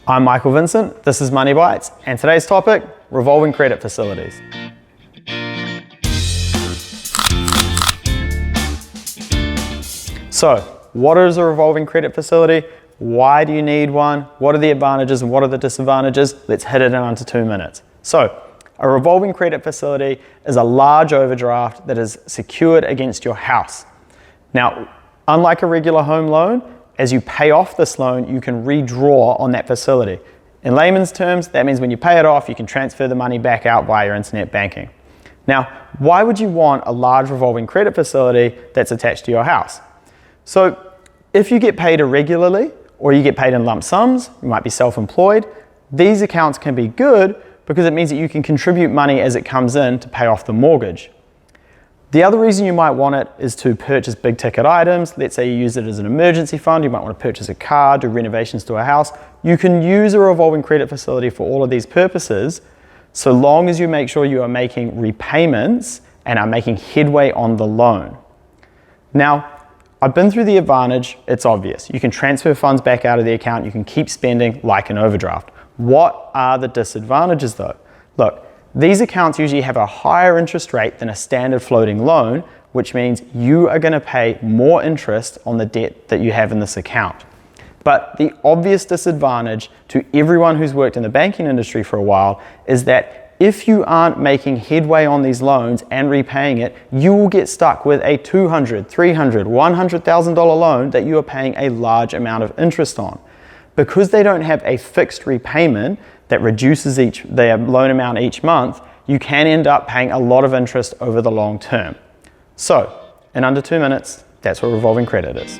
I'm Michael Vincent, this is Money Bites, and today's topic, revolving credit facilities. So, what is a revolving credit facility? Why do you need one? What are the advantages and what are the disadvantages? Let's hit it in under 2 minutes. So, a revolving credit facility is a large overdraft that is secured against your house. Now, unlike a regular home loan, as you pay off this loan, you can redraw on that facility. In layman's terms, that means when you pay it off, you can transfer the money back out via your internet banking. Now, why would you want a large revolving credit facility that's attached to your house? So, if you get paid irregularly, or you get paid in lump sums, you might be self-employed, these accounts can be good because it means that you can contribute money as it comes in to pay off the mortgage. The other reason you might want it is to purchase big ticket items. Let's say you use it as an emergency fund, you might want to purchase a car, do renovations to a house. You can use a revolving credit facility for all of these purposes, so long as you make sure you are making repayments and are making headway on the loan. Now, I've been through the advantage, it's obvious. You can transfer funds back out of the account, you can keep spending like an overdraft. What are the disadvantages though? Look, these accounts usually have a higher interest rate than a standard floating loan, which means you are going to pay more interest on the debt that you have in this account. But the obvious disadvantage to everyone who's worked in the banking industry for a while is that if you aren't making headway on these loans and repaying it, you will get stuck with a $200,000, $300,000, $100,000 loan that you are paying a large amount of interest on. Because they don't have a fixed repayment that reduces their loan amount each month, you can end up paying a lot of interest over the long term. So, in under 2 minutes, that's what revolving credit is.